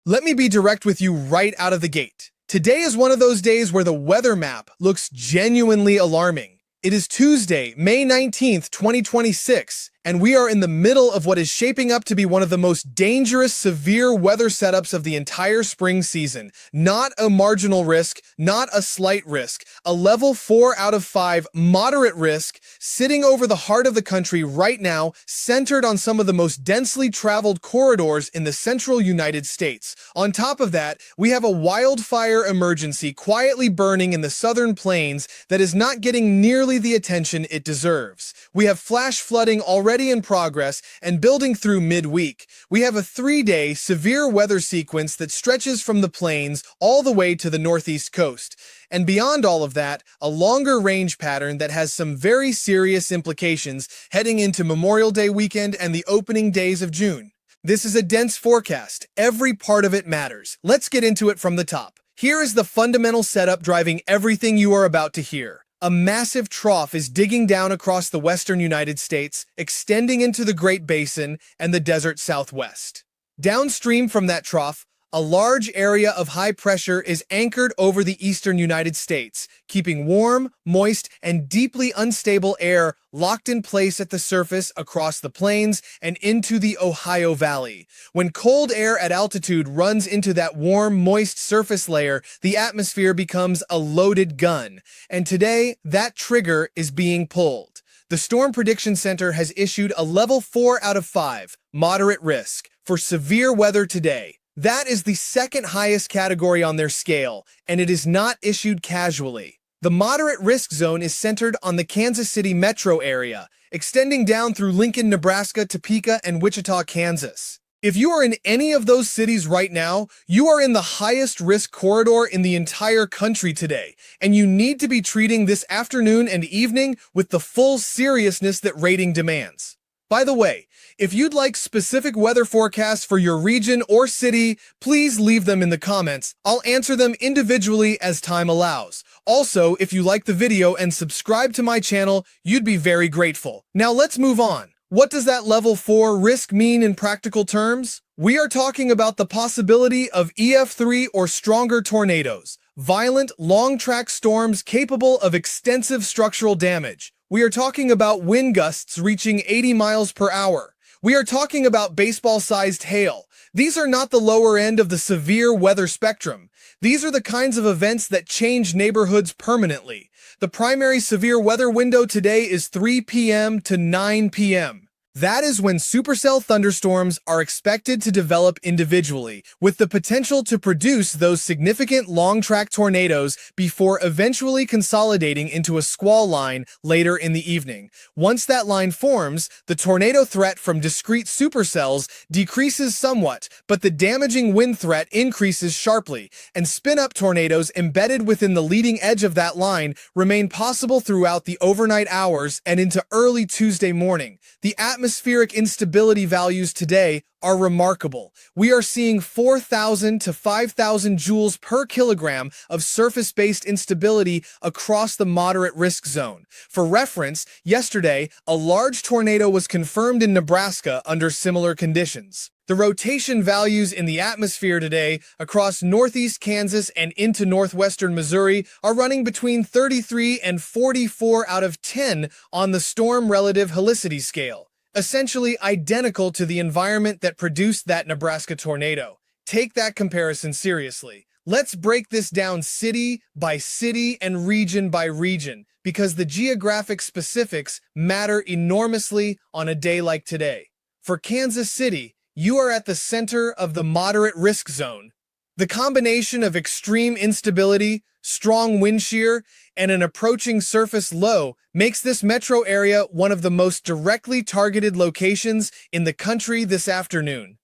Let me be direct with you right out of the gate. Today is one of those days where the weather map looks genuinely alarming. It is Tuesday, May 19th, 2026, and we are in the middle of what is shaping up to be one of the most dangerous, severe weather setups of the entire spring season. Not a marginal risk, not a slight risk, a level 4 out of 5 moderate risk sitting over the heart of the country right now, centered on some of the most densely traveled corridors in the central United States. On top of that, we have a wildfire emergency quietly burning in the southern plains that is not getting nearly the attention it deserves. We have flash flooding already in progress and building through midweek. We have a 3-day severe weather sequence that stretches from the plains all the way to the northeast coast. And beyond all of that, a longer range pattern that has some very serious implications heading into Memorial Day weekend and the opening days of June. This is a dense forecast. Every part of it matters. Let's get into it from the top. Here is the fundamental setup driving everything you are about to hear. A massive trough is digging down across the western United States, extending into the Great Basin and the desert southwest. Downstream from that trough, a large area of high pressure is anchored over the eastern United States, keeping warm, moist, and deeply unstable air locked in place at the surface across the plains and into the Ohio Valley. When cold air at altitude runs into that warm, moist surface layer, the atmosphere becomes a loaded gun. And today, that trigger is being pulled. The Storm Prediction Center has issued a level 4 out of 5, moderate risk, for severe weather today. That is the second highest category on their scale, and it is not issued casually. The moderate risk zone is centered on the Kansas City metro area, extending down through Lincoln, Nebraska, Topeka, and Wichita, Kansas. If you are in any of those cities right now, you are in the highest risk corridor in the entire country today, and you need to be treating this afternoon and evening with the full seriousness that rating demands. By the way, if you'd like specific weather forecasts for your region or city, please leave them in the comments. I'll answer them individually as time allows. Also, if you like the video and subscribe to my channel, you'd be very grateful. Now let's move on. What does that level 4 risk mean in practical terms? We are talking about the possibility of EF3 or stronger tornadoes, violent, long-track storms capable of extensive structural damage. We are talking about wind gusts reaching 80 miles per hour. We are talking about baseball-sized hail. These are not the lower end of the severe weather spectrum. These are the kinds of events that change neighborhoods permanently. The primary severe weather window today is 3 p.m. to 9 p.m. That is when supercell thunderstorms are expected to develop individually, with the potential to produce those significant long-track tornadoes before eventually consolidating into a squall line later in the evening. Once that line forms, the tornado threat from discrete supercells decreases somewhat, but the damaging wind threat increases sharply, and spin-up tornadoes embedded within the leading edge of that line remain possible throughout the overnight hours and into early Tuesday morning. The atmospheric instability values today are remarkable. We are seeing 4,000 to 5,000 joules per kilogram of surface-based instability across the moderate risk zone. For reference, yesterday, a large tornado was confirmed in Nebraska under similar conditions. The rotation values in the atmosphere today across northeast Kansas and into northwestern Missouri are running between 33 and 44 out of 10 on the storm relative helicity scale, essentially identical to the environment that produced that Nebraska tornado. Take that comparison seriously. Let's break this down city by city and region by region, because the geographic specifics matter enormously on a day like today. For Kansas City, you are at the center of the moderate risk zone. The combination of extreme instability, strong wind shear, and an approaching surface low makes this metro area one of the most directly targeted locations in the country this afternoon.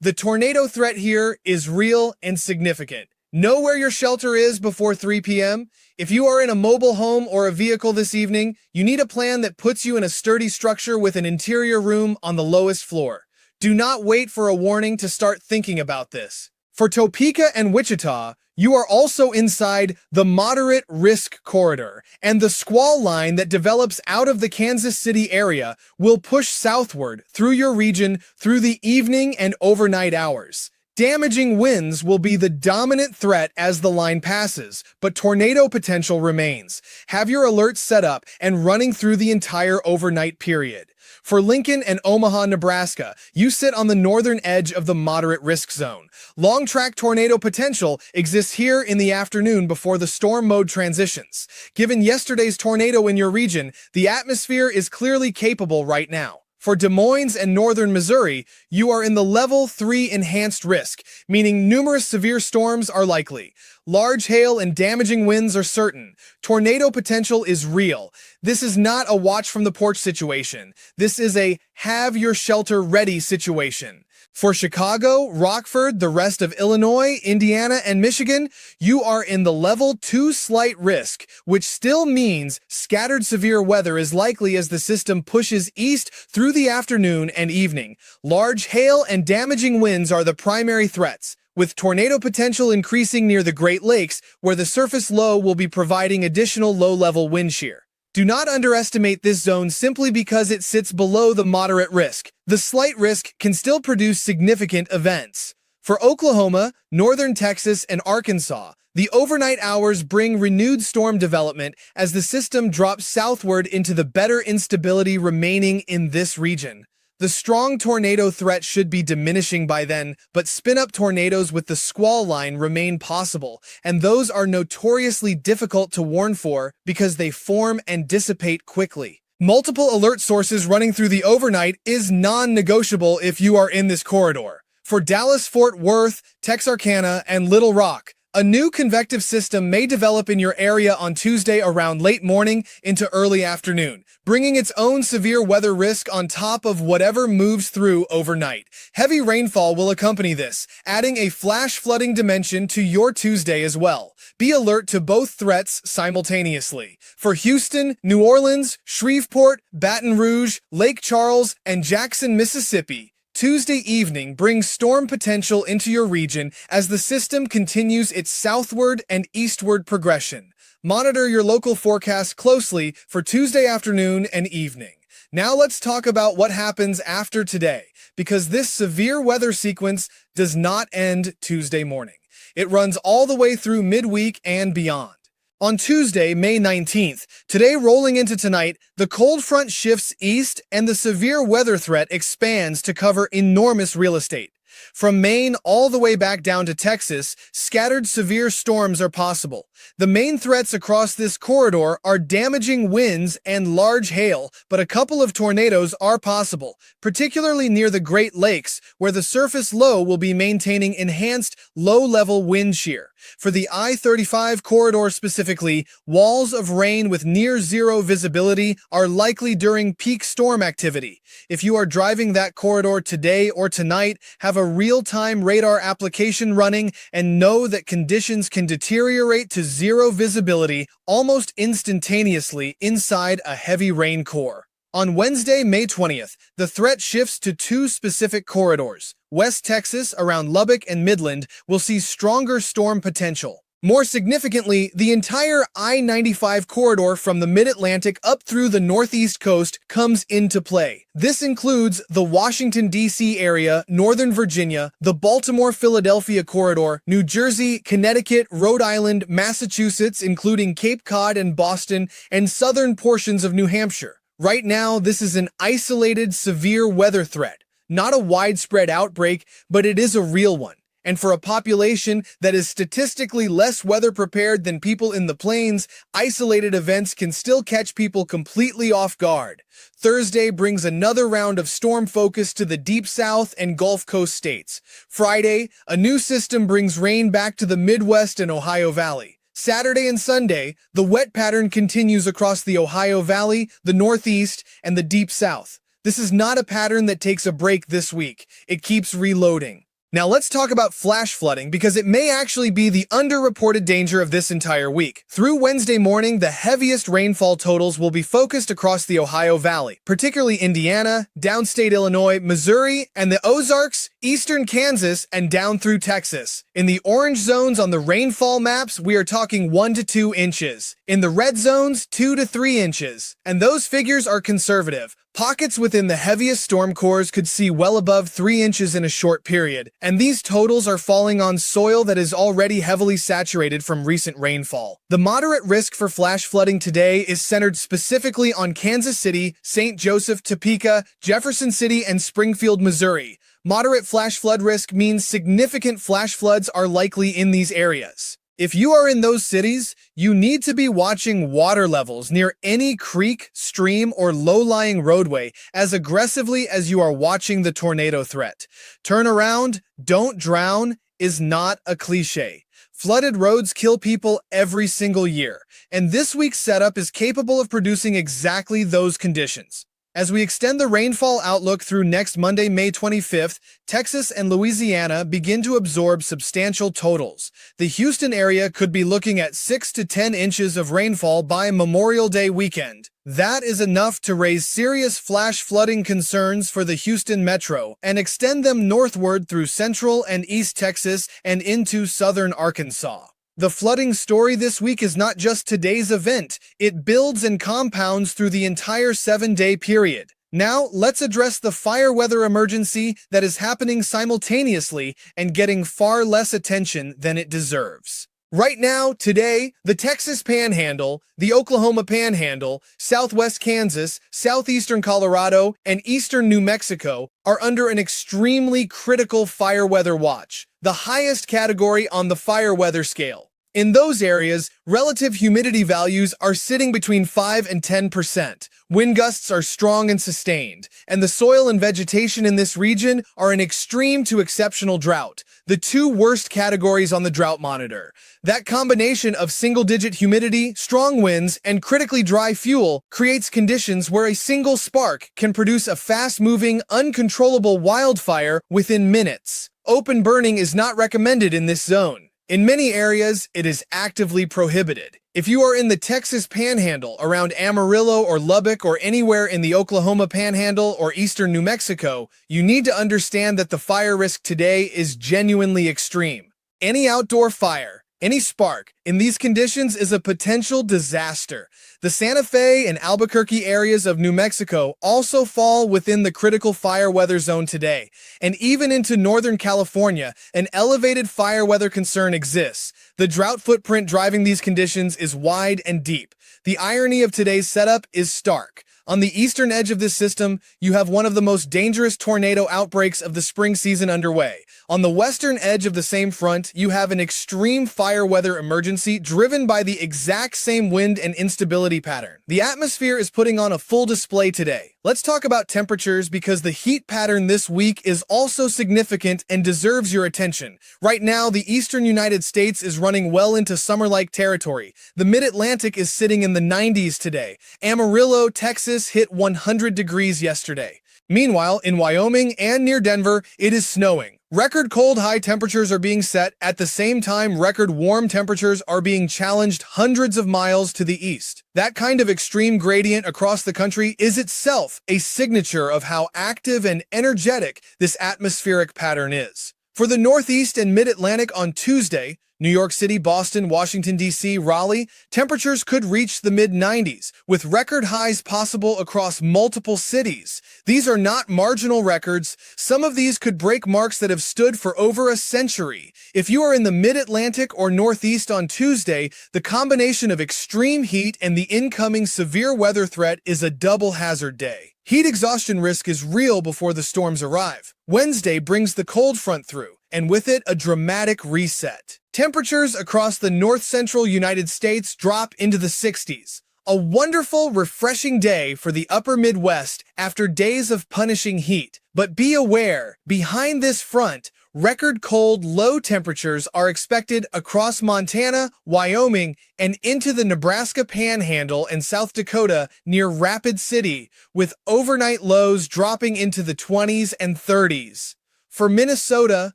The tornado threat here is real and significant. Know where your shelter is before 3 p.m. If you are in a mobile home or a vehicle this evening, you need a plan that puts you in a sturdy structure with an interior room on the lowest floor. Do not wait for a warning to start thinking about this. For Topeka and Wichita, you are also inside the moderate risk corridor, and the squall line that develops out of the Kansas City area will push southward through your region through the evening and overnight hours. Damaging winds will be the dominant threat as the line passes, but tornado potential remains. Have your alerts set up and running through the entire overnight period. For Lincoln and Omaha, Nebraska, you sit on the northern edge of the moderate risk zone. Long-track tornado potential exists here in the afternoon before the storm mode transitions. Given yesterday's tornado in your region, the atmosphere is clearly capable right now. For Des Moines and northern Missouri, you are in the Level 3 enhanced risk, meaning numerous severe storms are likely. Large hail and damaging winds are certain. Tornado potential is real. This is not a watch from the porch situation. This is a have your shelter ready situation. For Chicago, Rockford, the rest of Illinois, Indiana, and Michigan, you are in the Level 2 slight risk, which still means scattered severe weather is likely as the system pushes east through the afternoon and evening. Large hail and damaging winds are the primary threats, with tornado potential increasing near the Great Lakes, where the surface low will be providing additional low-level wind shear. Do not underestimate this zone simply because it sits below the moderate risk. The slight risk can still produce significant events. For Oklahoma, northern Texas, and Arkansas, the overnight hours bring renewed storm development as the system drops southward into the better instability remaining in this region. The strong tornado threat should be diminishing by then, but spin-up tornadoes with the squall line remain possible, and those are notoriously difficult to warn for because they form and dissipate quickly. Multiple alert sources running through the overnight is non-negotiable if you are in this corridor. For Dallas-Fort Worth, Texarkana, and Little Rock, a new convective system may develop in your area on Tuesday around late morning into early afternoon, bringing its own severe weather risk on top of whatever moves through overnight. Heavy rainfall will accompany this, adding a flash flooding dimension to your Tuesday as well. Be alert to both threats simultaneously. For Houston, New Orleans, Shreveport, Baton Rouge, Lake Charles, and Jackson, Mississippi, Tuesday evening brings storm potential into your region as the system continues its southward and eastward progression. Monitor your local forecast closely for Tuesday afternoon and evening. Now let's talk about what happens after today, because this severe weather sequence does not end Tuesday morning. It runs all the way through midweek and beyond. On Tuesday, May 19th, today rolling into tonight, the cold front shifts east and the severe weather threat expands to cover enormous real estate. From Maine all the way back down to Texas, scattered severe storms are possible. The main threats across this corridor are damaging winds and large hail, but a couple of tornadoes are possible, particularly near the Great Lakes, where the surface low will be maintaining enhanced low-level wind shear. For the I-35 corridor specifically, walls of rain with near-zero visibility are likely during peak storm activity. If you are driving that corridor today or tonight, have a real-time radar application running and know that conditions can deteriorate to zero visibility almost instantaneously inside a heavy rain core. On Wednesday, May 20th, the threat shifts to two specific corridors. West Texas, around Lubbock and Midland, will see stronger storm potential. More significantly, the entire I-95 corridor from the Mid-Atlantic up through the northeast coast comes into play. This includes the Washington, D.C. area, Northern Virginia, the Baltimore-Philadelphia corridor, New Jersey, Connecticut, Rhode Island, Massachusetts, including Cape Cod and Boston, and southern portions of New Hampshire. Right now, this is an isolated, severe weather threat. Not a widespread outbreak, but it is a real one. And for a population that is statistically less weather prepared than people in the plains, isolated events can still catch people completely off guard. Thursday brings another round of storm focus to the Deep South and Gulf Coast states. Friday, a new system brings rain back to the Midwest and Ohio Valley. Saturday and Sunday, the wet pattern continues across the Ohio Valley, the Northeast, and the Deep South. This is not a pattern that takes a break this week. It keeps reloading. Now let's talk about flash flooding because it may actually be the underreported danger of this entire week. Through Wednesday morning, the heaviest rainfall totals will be focused across the Ohio Valley, particularly Indiana, downstate Illinois, Missouri, and the Ozarks, eastern Kansas, and down through Texas. In the orange zones on the rainfall maps, we are talking 1 to 2 inches. In the red zones, 2 to 3 inches. And those figures are conservative. Pockets within the heaviest storm cores could see well above 3 inches in a short period, and these totals are falling on soil that is already heavily saturated from recent rainfall. The moderate risk for flash flooding today is centered specifically on Kansas City, St. Joseph, Topeka, Jefferson City, and Springfield, Missouri. Moderate flash flood risk means significant flash floods are likely in these areas. If you are in those cities, you need to be watching water levels near any creek, stream, or low-lying roadway as aggressively as you are watching the tornado threat. Turn around, don't drown is not a cliche. Flooded roads kill people every single year, and this week's setup is capable of producing exactly those conditions. As we extend the rainfall outlook through next Monday, May 25th, Texas and Louisiana begin to absorb substantial totals. The Houston area could be looking at 6 to 10 inches of rainfall by Memorial Day weekend. That is enough to raise serious flash flooding concerns for the Houston metro and extend them northward through central and east Texas and into southern Arkansas. The flooding story this week is not just today's event, it builds and compounds through the entire 7-day period. Now, let's address the fire weather emergency that is happening simultaneously and getting far less attention than it deserves. Right now, today, the Texas Panhandle, the Oklahoma Panhandle, southwest Kansas, southeastern Colorado, and eastern New Mexico are under an extremely critical fire weather watch, the highest category on the fire weather scale. In those areas, relative humidity values are sitting between 5 and 10%. Wind gusts are strong and sustained, and the soil and vegetation in this region are in extreme to exceptional drought, the two worst categories on the drought monitor. That combination of single-digit humidity, strong winds, and critically dry fuel creates conditions where a single spark can produce a fast-moving, uncontrollable wildfire within minutes. Open burning is not recommended in this zone. In many areas, it is actively prohibited. If you are in the Texas Panhandle around Amarillo or Lubbock or anywhere in the Oklahoma Panhandle or eastern New Mexico, you need to understand that the fire risk today is genuinely extreme. Any outdoor fire, any spark, in these conditions is a potential disaster. The Santa Fe and Albuquerque areas of New Mexico also fall within the critical fire weather zone today, and even into Northern California, an elevated fire weather concern exists. The drought footprint driving these conditions is wide and deep. The irony of today's setup is stark. On the eastern edge of this system, you have one of the most dangerous tornado outbreaks of the spring season underway. On the western edge of the same front, you have an extreme fire weather emergency driven by the exact same wind and instability pattern. The atmosphere is putting on a full display today. Let's talk about temperatures because the heat pattern this week is also significant and deserves your attention. Right now, the eastern United States is running well into summer-like territory. The mid-Atlantic is sitting in the 90s today. Amarillo, Texas hit 100 degrees yesterday. Meanwhile, in Wyoming and near Denver, it is snowing. Record cold high temperatures are being set. At the same time, record warm temperatures are being challenged hundreds of miles to the east. That kind of extreme gradient across the country is itself a signature of how active and energetic this atmospheric pattern is. For the Northeast and Mid-Atlantic on Tuesday, New York City, Boston, Washington, D.C., Raleigh, temperatures could reach the mid-90s, with record highs possible across multiple cities. These are not marginal records. Some of these could break marks that have stood for over a century. If you are in the mid-Atlantic or Northeast on Tuesday, the combination of extreme heat and the incoming severe weather threat is a double hazard day. Heat exhaustion risk is real before the storms arrive. Wednesday brings the cold front through, and with it, a dramatic reset. Temperatures across the north-central United States drop into the 60s. A wonderful, refreshing day for the upper Midwest after days of punishing heat. But be aware, behind this front, record cold, low temperatures are expected across Montana, Wyoming, and into the Nebraska Panhandle and South Dakota near Rapid City, with overnight lows dropping into the 20s and 30s. For Minnesota,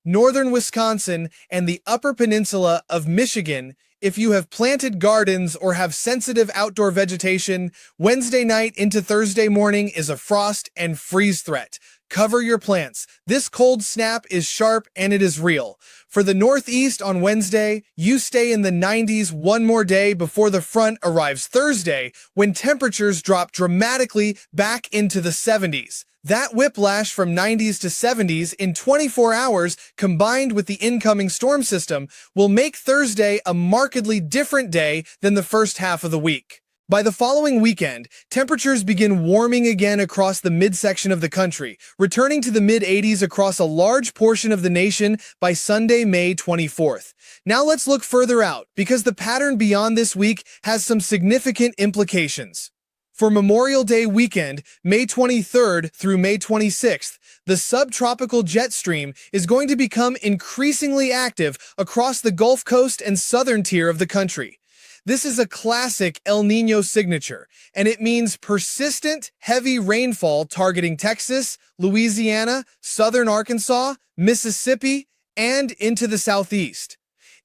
northern Wisconsin, and the upper peninsula of Michigan, if you have planted gardens or have sensitive outdoor vegetation, Wednesday night into Thursday morning is a frost and freeze threat. Cover your plants. This cold snap is sharp and it is real. For the Northeast on Wednesday, you stay in the 90s one more day before the front arrives Thursday, when temperatures drop dramatically back into the 70s. That whiplash from 90s to 70s in 24 hours, combined with the incoming storm system, will make Thursday a markedly different day than the first half of the week. By the following weekend, temperatures begin warming again across the midsection of the country, returning to the mid-80s across a large portion of the nation by Sunday, May 24th. Now let's look further out, because the pattern beyond this week has some significant implications. For Memorial Day weekend, May 23rd through May 26th, the subtropical jet stream is going to become increasingly active across the Gulf Coast and southern tier of the country. This is a classic El Niño signature, and it means persistent, heavy rainfall targeting Texas, Louisiana, southern Arkansas, Mississippi, and into the southeast.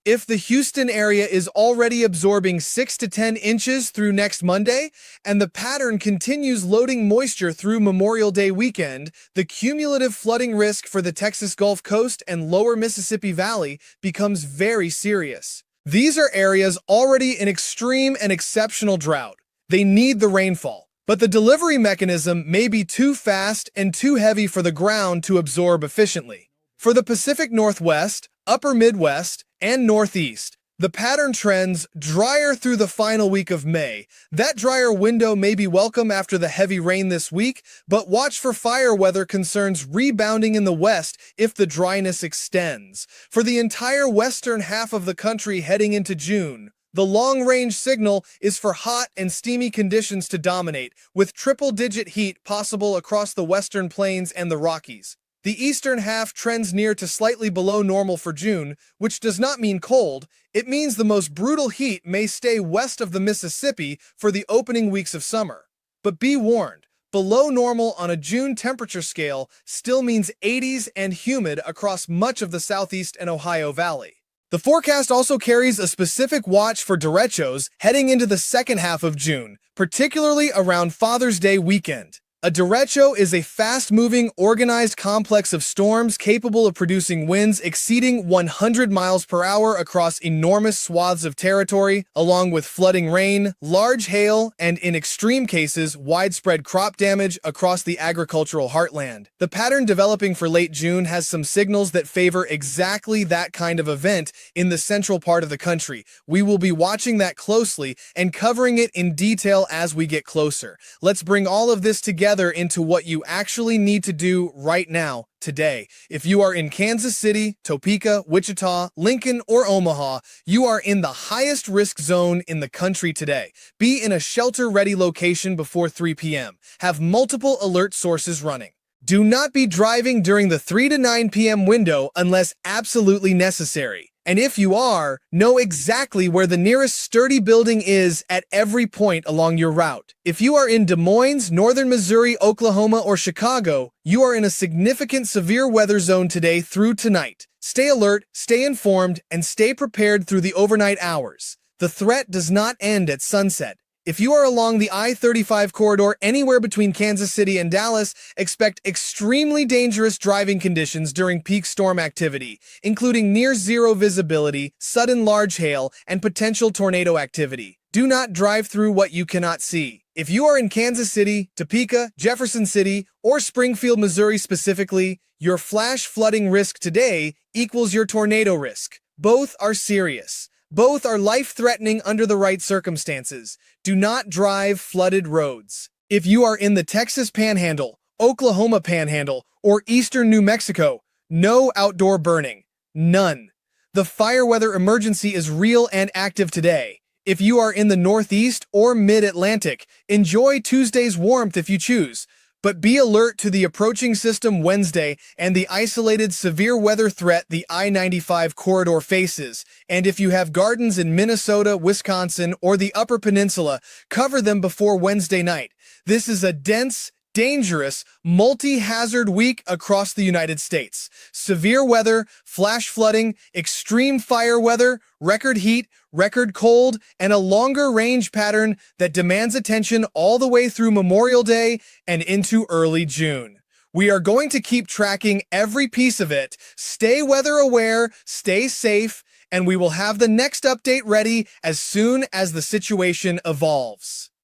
If the Houston area is already absorbing 6 to 10 inches through next Monday, and the pattern continues loading moisture through Memorial Day weekend, the cumulative flooding risk for the Texas Gulf Coast and lower Mississippi Valley becomes very serious. These are areas already in extreme and exceptional drought. They need the rainfall, but the delivery mechanism may be too fast and too heavy for the ground to absorb efficiently. For the Pacific Northwest, Upper Midwest, and Northeast, the pattern trends drier through the final week of May. That drier window may be welcome after the heavy rain this week, but watch for fire weather concerns rebounding in the west if the dryness extends. For the entire western half of the country heading into June, the long-range signal is for hot and steamy conditions to dominate, with triple-digit heat possible across the western plains and the Rockies. The eastern half trends near to slightly below normal for June, which does not mean cold. It means the most brutal heat may stay west of the Mississippi for the opening weeks of summer. But be warned, below normal on a June temperature scale still means 80s and humid across much of the southeast and Ohio Valley. The forecast also carries a specific watch for derechos heading into the second half of June, particularly around Father's Day weekend. A derecho is a fast-moving, organized complex of storms capable of producing winds exceeding 100 miles per hour across enormous swaths of territory, along with flooding rain, large hail, and in extreme cases, widespread crop damage across the agricultural heartland. The pattern developing for late June has some signals that favor exactly that kind of event in the central part of the country. We will be watching that closely and covering it in detail as we get closer. Let's bring all of this together into what you actually need to do right now, today. If you are in Kansas City, Topeka, Wichita, Lincoln, or Omaha, you are in the highest risk zone in the country today. Be in a shelter-ready location before 3 p.m. Have multiple alert sources running. Do not be driving during the 3 to 9 p.m. window unless absolutely necessary. And if you are, know exactly where the nearest sturdy building is at every point along your route. If you are in Des Moines, northern Missouri, Oklahoma, or Chicago, you are in a significant severe weather zone today through tonight. Stay alert, stay informed, and stay prepared through the overnight hours. The threat does not end at sunset. If you are along the I-35 corridor anywhere between Kansas City and Dallas, expect extremely dangerous driving conditions during peak storm activity, including near-zero visibility, sudden large hail, and potential tornado activity. Do not drive through what you cannot see. If you are in Kansas City, Topeka, Jefferson City, or Springfield, Missouri specifically, your flash flooding risk today equals your tornado risk. Both are serious. Both are life-threatening under the right circumstances. Do not drive flooded roads. If you are in the Texas Panhandle, Oklahoma Panhandle, or eastern New Mexico, no outdoor burning. None. The fire weather emergency is real and active today. If you are in the Northeast or Mid-Atlantic, enjoy Tuesday's warmth if you choose. But be alert to the approaching system Wednesday and the isolated severe weather threat the I-95 corridor faces. And if you have gardens in Minnesota, Wisconsin, or the Upper Peninsula, cover them before Wednesday night. This is a dense, dangerous, multi-hazard week across the United States. Severe weather, flash flooding, extreme fire weather, record heat, record cold, and a longer range pattern that demands attention all the way through Memorial Day and into early June. We are going to keep tracking every piece of it. Stay weather aware, stay safe, and we will have the next update ready as soon as the situation evolves.